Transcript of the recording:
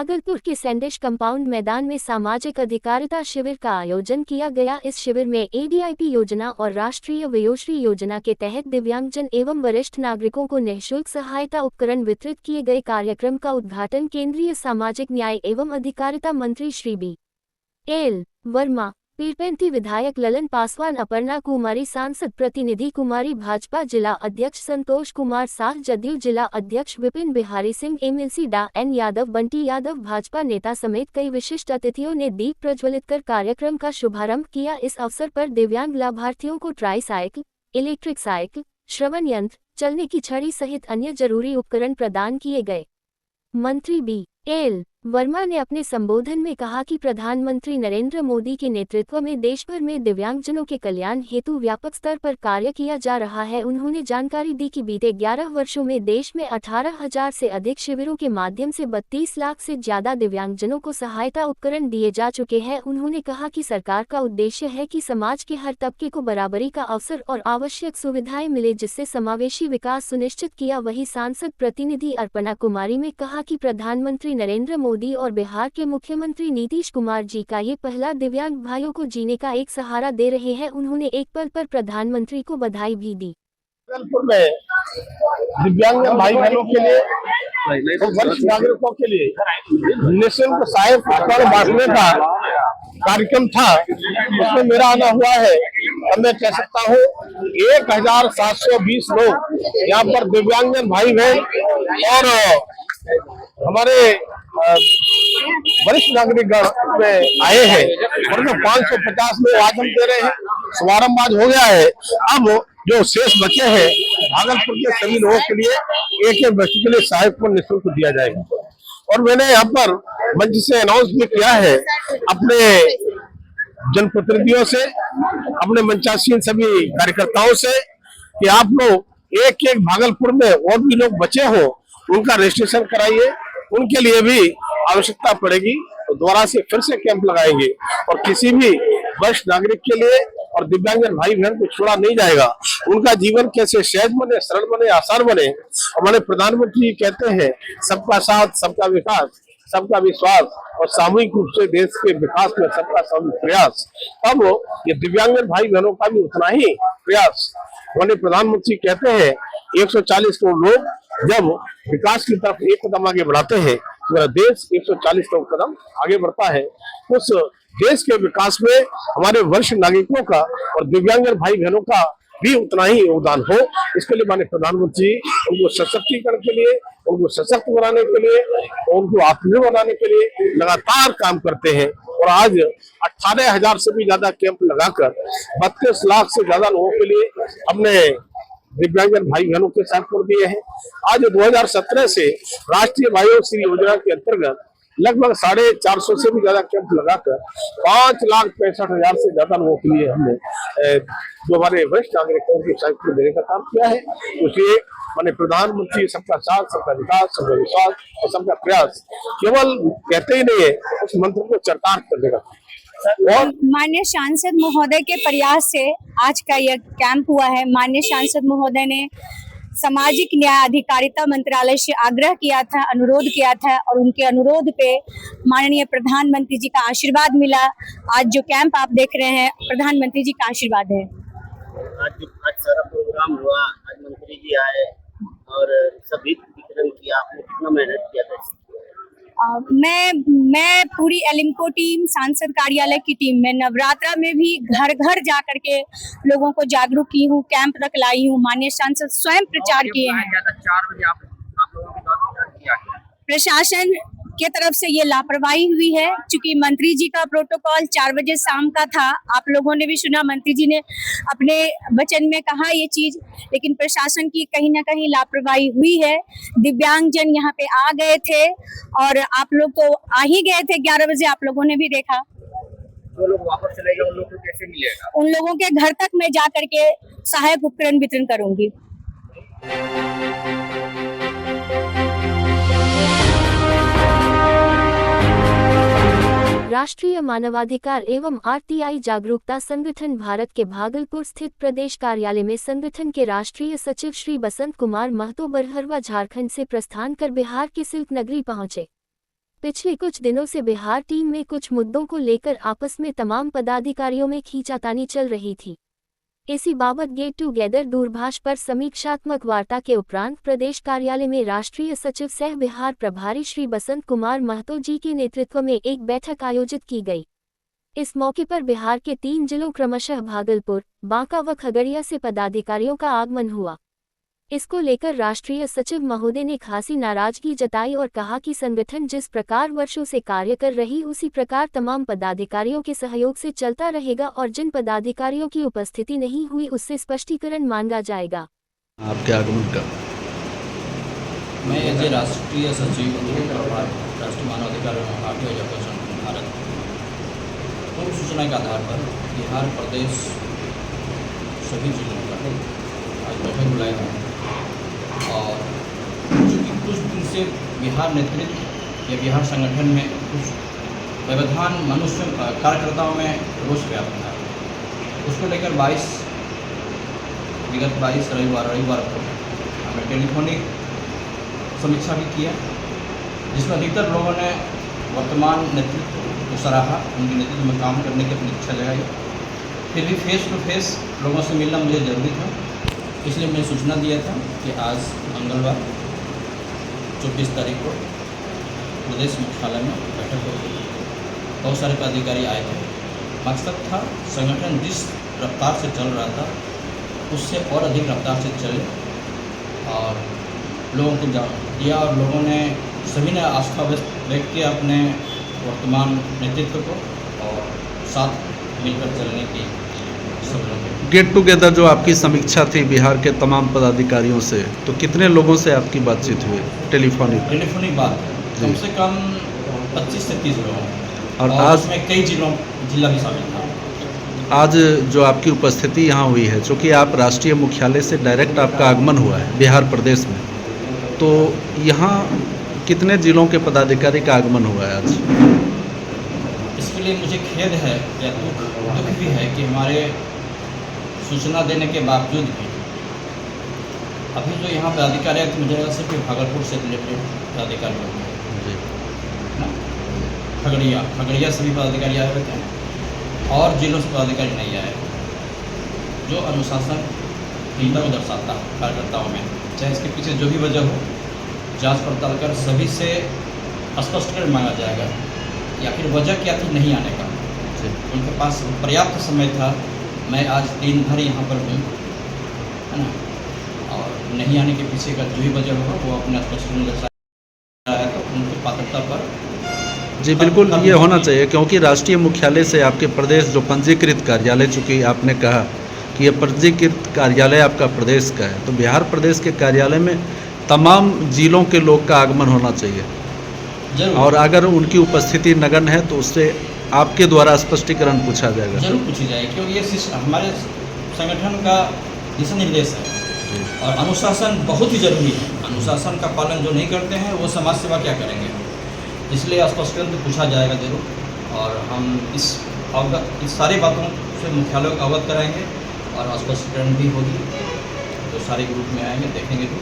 भागलपुर के सैंडिश कंपाउंड मैदान में सामाजिक अधिकारिता शिविर का आयोजन किया गया। इस शिविर में एडीआईपी योजना और राष्ट्रीय वयोश्री योजना के तहत दिव्यांगजन एवं वरिष्ठ नागरिकों को निःशुल्क सहायता उपकरण वितरित किए गए। कार्यक्रम का उद्घाटन केंद्रीय सामाजिक न्याय एवं अधिकारिता मंत्री श्री बी.एल. वर्मा, पीरपेंती विधायक ललन पासवान, अपर्णा कुमारी सांसद प्रतिनिधि कुमारी, भाजपा जिला अध्यक्ष संतोष कुमार साह, जदयू जिला अध्यक्ष विपिन बिहारी सिंह, एमएलसी डा एन यादव, बंटी यादव, भाजपा नेता समेत कई विशिष्ट अतिथियों ने दीप प्रज्वलित कर कार्यक्रम का शुभारंभ किया। इस अवसर पर दिव्यांग लाभार्थियों को ट्राईसाइकिल, इलेक्ट्रिक साइकिल, श्रवण यंत्र, चलने की छड़ी सहित अन्य जरूरी उपकरण प्रदान किए गए। मंत्री बी.एल. वर्मा ने अपने संबोधन में कहा कि प्रधानमंत्री नरेंद्र मोदी के नेतृत्व में देश भर में दिव्यांगजनों के कल्याण हेतु व्यापक स्तर पर कार्य किया जा रहा है। उन्होंने जानकारी दी कि बीते 11 वर्षों में देश में 18,000 से अधिक शिविरों के माध्यम से 32 लाख से ज्यादा दिव्यांगजनों को सहायता उपकरण दिए जा चुके हैं। उन्होंने कहा कि सरकार का उद्देश्य है कि समाज के हर तबके को बराबरी का अवसर और आवश्यक सुविधाएं मिले, जिससे समावेशी विकास सुनिश्चित किया। वहीं सांसद प्रतिनिधि अर्पणा कुमारी ने कहा कि प्रधानमंत्री नरेंद्र मोदी और बिहार के मुख्यमंत्री नीतीश कुमार जी का ये पहला दिव्यांग भाइयों को जीने का एक सहारा दे रहे हैं। उन्होंने एक पल पर प्रधानमंत्री को बधाई भी दी। भागलपुर में दिव्यांग भाई बहनों के लिए और वरिष्ठ नागरिकों के लिए निःशुल्क सहायक उपकरण बांटने का कार्यक्रम था, उसमें मेरा आना हुआ है और मैं कह सकता हूँ 1720 लोग यहाँ पर दिव्यांगजन भाई बहन और हमारे वरिष्ठ नागरिक में आए हैं और 550 लोग आज हम दे रहे हैं। शुभारंभ आज हो गया है। अब जो शेष बचे हैं भागलपुर के सभी लोगों के लिए एक एक व्यक्ति के लिए सहायक को निःशुल्क दिया जाएगा। और मैंने यहाँ पर मंच से अनाउंस भी किया है अपने जनप्रतिनिधियों से, अपने मंचासीन सभी कार्यकर्ताओं से कि आप लोग एक एक भागलपुर में और भी लोग बचे हो उनका रजिस्ट्रेशन कराइए। उनके लिए भी आवश्यकता पड़ेगी तो दोबारा से फिर से कैंप लगाएंगे और किसी भी वरिष्ठ नागरिक के लिए और दिव्यांगजन भाई बहन को छोड़ा नहीं जाएगा। उनका जीवन कैसे सहज बने, सरल बने, आसान बने। हमारे प्रधानमंत्री कहते हैं सबका साथ, सबका विकास, सबका विश्वास और सामूहिक रूप से देश के विकास में सबका सामूहिक प्रयास। अब ये दिव्यांगजन भाई बहनों का भी उतना ही प्रयास। हमारे प्रधानमंत्री कहते हैं 140 करोड़ लोग जब विकास की तरफ एक कदम आगे बढ़ाते हैं, पूरा देश 140 कदम आगे बढ़ता है। उस देश के विकास में हमारे वरिष्ठ नागरिकों का और दिव्यांगजन भाई बहनों का भी उतना ही योगदान हो, इसके लिए माननीय प्रधानमंत्री उनको सशक्तिकरण के लिए, उनको सशक्त बनाने के लिए, उनको आत्मनिर्भर बनाने के लिए लगातार काम करते हैं। और आज 18,000 से भी ज्यादा कैंप लगाकर 32 लाख से ज्यादा लोगों के लिए हमने दिव्यांगजन भाई बहनों के साथ कर दिए हैं। आज 2017 से राष्ट्रीय वयोश्री योजना के अंतर्गत लगभग 450 से भी ज्यादा कैंप लगाकर 5,65,000 से ज्यादा लोगों के लिए हमने जो हमारे वरिष्ठ नागरिकों के साथ को देने का काम किया है। इसलिए माननीय प्रधानमंत्री सबका साथ, सबका विकास, सबका विश्वास और सबका प्रयास केवल कहते ही नहीं है, उस मंत्र को चरितार्थ करने का। और माननीय सांसद महोदय के प्रयास से आज का यह कैंप हुआ है। माननीय सांसद महोदय ने सामाजिक न्याय अधिकारिता मंत्रालय से आग्रह किया था, अनुरोध किया था और उनके अनुरोध पे माननीय प्रधानमंत्री जी का आशीर्वाद मिला। आज जो कैंप आप देख रहे हैं प्रधानमंत्री जी का आशीर्वाद है। आज सारा प्रोग्राम हुआ, आज मंत्री जी आए और सभी वितरण किया। आपने कितना मेहनत किया था? मैं पूरी एलिम्को टीम, सांसद कार्यालय की टीम में नवरात्रा में भी घर घर जा करके लोगों को जागरूक की हूँ, कैंप रख लाई हूँ। माननीय सांसद स्वयं प्रचार किए हैं। 4 बजे आप लोगों के द्वारा किया गया। प्रशासन के तरफ से ये लापरवाही हुई है, क्योंकि मंत्री जी का प्रोटोकॉल 4 बजे शाम का था। आप लोगों ने भी सुना, मंत्री जी ने अपने वचन में कहा ये चीज, लेकिन प्रशासन की कहीं ना कहीं लापरवाही हुई है। दिव्यांगजन यहाँ पे आ गए थे और आप लोग तो आ ही गए थे 11 बजे, आप लोगों ने भी देखा। जो लोग वापस चले गए उन लोगों को कैसे मिलेगा? उन लोगों के घर तक मैं जा करके सहायक उपकरण वितरण करूंगी। राष्ट्रीय मानवाधिकार एवं आरटीआई जागरूकता संगठन भारत के भागलपुर स्थित प्रदेश कार्यालय में संगठन के राष्ट्रीय सचिव श्री बसंत कुमार महतो बरहरवा झारखंड से प्रस्थान कर बिहार की सिल्क नगरी पहुंचे। पिछले कुछ दिनों से बिहार टीम में कुछ मुद्दों को लेकर आपस में तमाम पदाधिकारियों में खींचातानी चल रही थी। इसी बाबत गेट टुगेदर दूरभाष पर समीक्षात्मक वार्ता के उपरांत प्रदेश कार्यालय में राष्ट्रीय सचिव सह बिहार प्रभारी श्री बसंत कुमार महतो जी के नेतृत्व में एक बैठक आयोजित की गई। इस मौके पर बिहार के 3 जिलों क्रमशः भागलपुर, बांका व खगड़िया से पदाधिकारियों का आगमन हुआ। इसको लेकर राष्ट्रीय सचिव महोदय ने खासी नाराजगी जताई और कहा कि संगठन जिस प्रकार वर्षों से कार्य कर रही उसी प्रकार तमाम पदाधिकारियों के सहयोग से चलता रहेगा और जिन पदाधिकारियों की उपस्थिति नहीं हुई उससे स्पष्टीकरण मांगा जाएगा। आपके आगमन का मैं एज ए राष्ट्रीय सचिव राष्ट्रीय मानवाधिकार एवं आर्थिक संगठन भारत पूर्व सूचना के आधार पर बिहार प्रदेश सभी जिलों का आज बैठक बुलाई है और चूँकि कुछ दिन से बिहार नेतृत्व या बिहार संगठन में कुछ व्यवधान मनुष्य कार्यकर्ताओं में रोष व्याप्त था, उसको लेकर विगत 22 रविवार को हमने टेलीफोनिक समीक्षा भी किया, जिसमें अधिकतर लोगों ने वर्तमान नेतृत्व को सराहा, उनके नेतृत्व में काम करने की अपनी इच्छा जगाई। फिर भी फेस टू फेस लोगों से मिलना मुझे ज़रूरी था, इसलिए मैंने सूचना दिया था कि आज मंगलवार 24 तारीख को प्रदेश मुख्यालय में बैठक होगी। बहुत सारे पदाधिकारी आए थे। मकसद था संगठन जिस रफ्तार से चल रहा था उससे और अधिक रफ्तार से चले और लोगों को दिया और लोगों ने सभी ने आस्था व्यक्त किया अपने वर्तमान नेतृत्व को और साथ मिलकर चलने की सब लोग। गेट टुगेदर जो आपकी समीक्षा थी बिहार के तमाम पदाधिकारियों से, तो कितने लोगों से आपकी बातचीत हुई टेलीफोनिक बात कम से कम 25 से 30 लोग और आज उसमें कई जिला भी शामिल था। आज जो आपकी उपस्थिति यहाँ हुई है, चूँकि आप राष्ट्रीय मुख्यालय से डायरेक्ट आपका आगमन हुआ है बिहार प्रदेश में, तो यहाँ कितने जिलों के पदाधिकारी का आगमन हुआ है आज? इसके लिए मुझे खेद है या दुख भी है कि हमारे सूचना देने के बावजूद भी अभी जो यहाँ पदाधिकारी आए मुझे लगा सिर्फ भागलपुर से रिलेटेड पदाधिकारी लोग हैं, खगड़िया से भी पदाधिकारी आए हुए थे और जिलों से पदाधिकारी नहीं आए, जो अनुशासनहीनता को दर्शाता है कार्यकर्ताओं में। चाहे इसके पीछे जो भी वजह हो, जांच पड़ताल कर सभी से स्पष्टीकरण मांगा जाएगा या फिर वजह क्या थी नहीं आने का। उनके पास पर्याप्त समय था, मैं आज दिन भर यहाँ पर हूँ, है ना, और नहीं आने के पीछे का जो भी वजह होगा वो अपने स्पष्टीकरण दर्शाया है, तो उनकी पात्रता पर जी बिल्कुल ये होना चाहिए, क्योंकि राष्ट्रीय मुख्यालय से आपके प्रदेश जो पंजीकृत कार्यालय, चूँकि आपने कहा कि ये पंजीकृत कार्यालय आपका प्रदेश का है, तो बिहार प्रदेश के कार्यालय में तमाम जिलों के लोग का आगमन होना चाहिए और अगर उनकी उपस्थिति नगण्य है तो उससे आपके द्वारा स्पष्टीकरण पूछा जाएगा। जरूर पूछी जाएगी, क्योंकि ये हमारे संगठन का दिशा निर्देश है और अनुशासन बहुत ही जरूरी है। अनुशासन का पालन जो नहीं करते हैं वो समाज सेवा क्या करेंगे, इसलिए स्पष्टीकरण तो पूछा जाएगा जरूर और हम इस सारी बातों से मुख्यालय को अवगत कराएंगे और स्पष्टीकरण भी होगी, तो सारे ग्रुप में आएंगे, देखेंगे भी।